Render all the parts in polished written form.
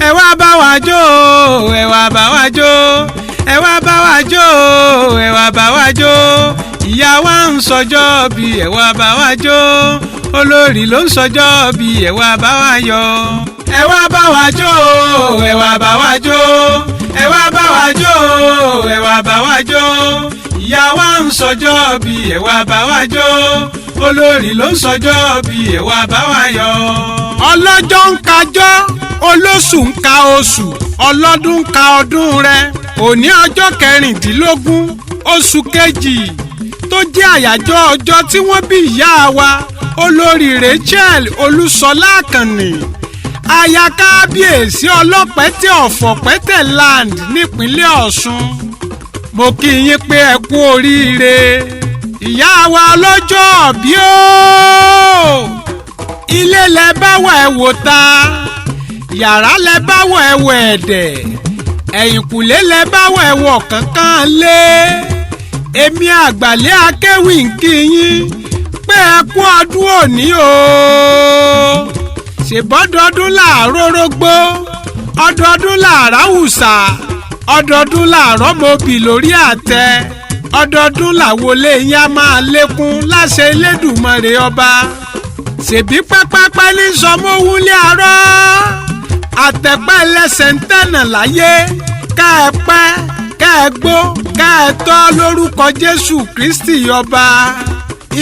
ẹ wá bá wa jó ẹ wá bá wa jó ẹ wá bá wa jó ẹ wá bá wa jó ìyá wa ń sọjọ́ bí ẹ wá bá wa jó olórí ló ń sọjọ́ bí ẹ wá bá wa yọ̀ ẹ wá bá wa jó ẹ wá bá wa jó ẹ wá bá wa jó ẹ wá bá wa jó ìyá wa ń sọjọ́ bí ẹ wá bá wa jó olórí ló ń sọjọ́ bí ẹ wá bá wa yọ̀. ọlọ́jọ́ ń kájọ́ olóṣù ń ka oṣù ọlọ́dún ń ka ọdún rẹ̀ òní ọjọ́ kẹrìndínlógún oṣù kejì tó jẹ́ àyájọ́ ọjọ́ tí wọ́n bí ìyá wa olórí Rachel Olúṣọlá Àkànní aya kábíyèsí ọlọ́pẹ̀tẹ̀ ọ̀fọ̀pẹ̀tẹ̀ land nípínlẹ̀ Ọ̀ṣun. mo kí yín pé ẹ kú oríire ìyá wa ọlọ́jọ́ bí ó ilé lẹ bá wọ ẹ wò ta yàrá lẹ bá wọ ẹ wọ ẹ̀dẹ̀ ẹ̀yìnkùlé lẹ bá wọ ẹ wọ kankan lé èmi àgbàlẹ̀ akéwì ń kí yín pé ẹ kú ọdún òní o ṣèbọ́dọọdún làárọ̀ rógbó ọdọọdún làárọ̀ àwùsà ọdọọdún làárọ̀ mọ́bì lórí àtẹ ọdọọdún làwọlé yín á máa lékún láṣẹ Elédùmarè ọba ṣèbí pẹ́pẹ́pẹ́ ní sọmọ́wúlé àárọ̀ àtẹ̀pẹ́ ẹlẹ́sẹ̀ ń tẹ̀nà láyé ká ẹ pẹ́ ká ẹ gbó ká ẹ tọ́ lórúkọ Jésù Kristi ọba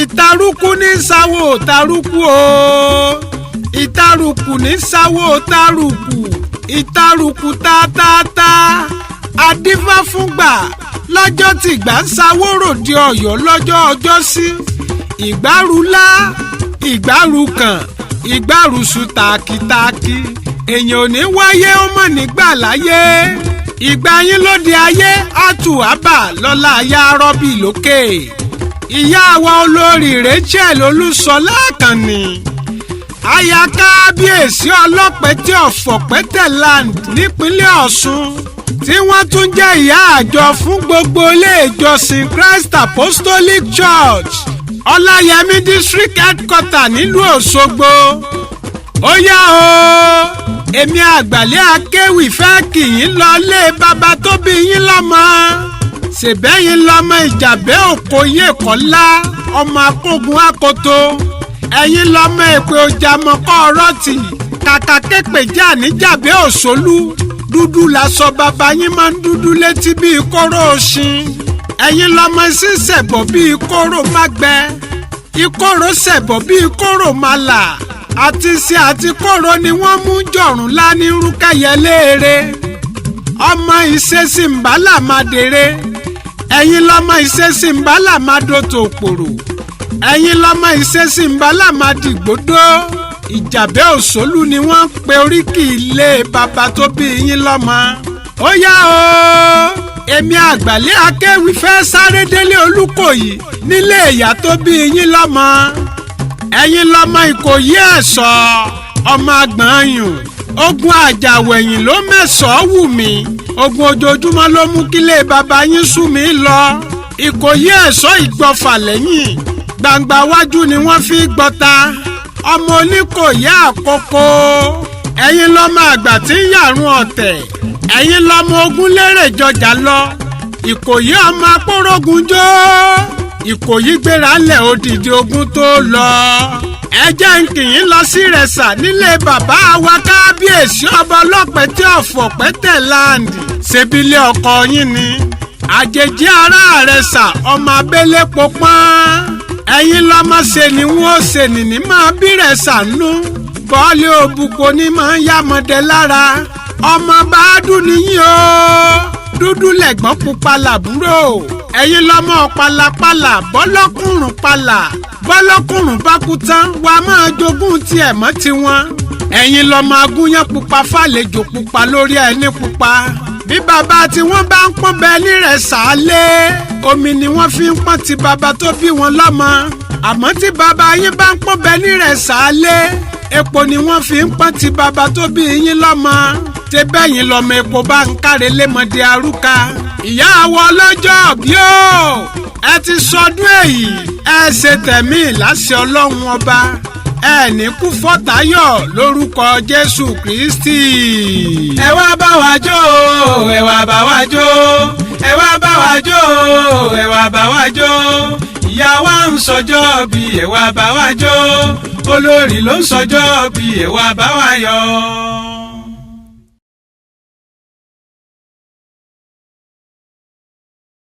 ìtarùkù ní sáwó tarùkù o ìtarùkù ní sáwó tarùkù ìtarùkù tátáátá adífá fúngbà lọ́jọ́ tìgbà ń sáwó ròde Ọ̀yọ́ lọ́jọ́ ọjọ́ sí ìgbárùlá ìgbárùkàn ìgbárùsù tàkìtàkì èèyàn ò ní wáyé ó mọ̀ nígbà láyé ìgbà yín lóde ayé àtúwábà lọ́la ayá rọ́bì lókè ìyá wa olórí Rachel Olúṣọlá Àkànní aya kábíyèsí ọlọ́pẹ̀tẹ̀ ọ̀fọ̀pẹ̀tẹ̀ land nípínlẹ̀ Ọ̀ṣun tí wọ́n tún jẹ́ ìyá àjọ fún gbogbo ilé ìjọsìn Christ Apostolic Church Ọláyẹmí district headquarter nílùú Òṣogbo ó yá o èmi àgbàlẹ̀ akéwì fẹ́ kì í lọ lé bàbá tó bí yín lọ́mọ ṣèbẹ́yìn lọ́mọ ìjàbẹ́ òkòyè kọ́lá ọmọ akógun akoto ẹ̀yin lọ́mọ èpè òjàmọ́kọ́ ọ̀rọ̀tì kàkà képèjà níjàbẹ́ òṣòlú dúdú làṣọ bàbá yín máa ń dúdú létí bíi kóró òṣìn ẹ̀yin lọ́mọ sísẹ̀bọ̀ bíi kóró mágbẹ ìkóró sẹ̀bọ̀ bíi kóró màlà àti ṣe àti kóró ni wọ́n mú jọ̀rùn lání rúkàyẹléere ọmọ ìṣesí mbàlà máa dèrè ẹ̀yin lọ́mọ ìṣesí mbàlà máa dòtò òpòrò ẹ̀yin lọ́mọ ìṣesí mbàlà máa dìgbòdó ìjàbẹ́ òṣòlù ni wọ́n pe oríkì ilé bàbá tó bí yín lọ́mọ. ó yá o èmi àgbàlẹ̀ akéwì fẹ́ sáré délé Olúkòyí nílé ìyá tó bí yín lọ́mọ ẹ̀yin lọ́mọ Ìkòyí ẹ̀ṣọ́ ọmọ àgbọ̀nyùn ogun àjàwẹ̀yìn ló mẹ́sàn-án wù mí ogun ojoojúmọ́ ló mú kílé bàbá yín sú mi lọ Ìkòyí ẹ̀ṣọ́ ìgbọ̀fà lẹ́yìn gbangba wájú ni wọ́n fi gbọ́ta ọmọ Oníkòyí àkókò ẹ̀yin lọ́mọ àgbà tí ń yàrún ọ̀tẹ̀ ẹ̀yin lọ́mọ ogun lérè jọjà lọ Ìkòyí ọmọ apórógun jó Ìkòyí gbéra lẹ̀ odidi ogun tó lọ ẹ jẹ́ ń kì í lọ sí Ìrẹsà nílé bàbá wa kábíyèsí ọba ọlọ́pẹ̀tẹ̀ ọ̀fọ̀pẹ̀tẹ̀ láǹdì ṣebílé ọkọ yín ni àjèjì ará Ìrẹsà ọmọ abẹ́lé popọ́n ẹ̀yin lọ́mọ ṣe ni wọ́n ṣe nìní máa bí Ìrẹsà nú bọ́ọ̀lì òbúkọ ní máa ń yámọdé lára ọmọ bá dùn níyìn o dúdú lẹ̀gbọ́n pupa làbúrò ẹ̀yin lọ́mọ palapala bọ́lọ́kùnrùn pala bọ́lọ́kùnrùn bá kú tán wàá máa jogún tiẹ̀ mọ́ tiwọn ẹ̀yin lọ́mọ agúnyán pupa fàlejò pupa lórí ẹni pupa bí bàbá tí wọ́n bá ń pọ́n bẹ nírẹ̀sà lé omi ni wọ́n fi ń pọ́n ti bàbá tó bí wọn lọ́mọ àmọ́ tí bàbá yín bá ń pọ́n bẹ nírẹ̀sà lé epo ni wọ́n fi ń pọ́n ti bàbá tó bí yín lọ́mọ ṣe bẹ́yìn lọ́mọ epo bá ń káre lémọdé arúka ìyá àwọ̀ ọlọ́jọ́ bí ó ẹ ti sọdún èyí ẹ ṣe tẹ̀mí láṣẹ Ọlọ́run ọba ẹni kú fọ́tayọ̀ lórúkọ Jésù Kristi. ẹ wá bá wa jó ẹ wá bá wa jó ẹ wá bá wa jó ẹ wá bá wa jó ìyá wa ń sọjọ́ bí ẹ wá bá wa jó olórí ló ń sọjọ́ bí ẹ wá bá wa yọ̀.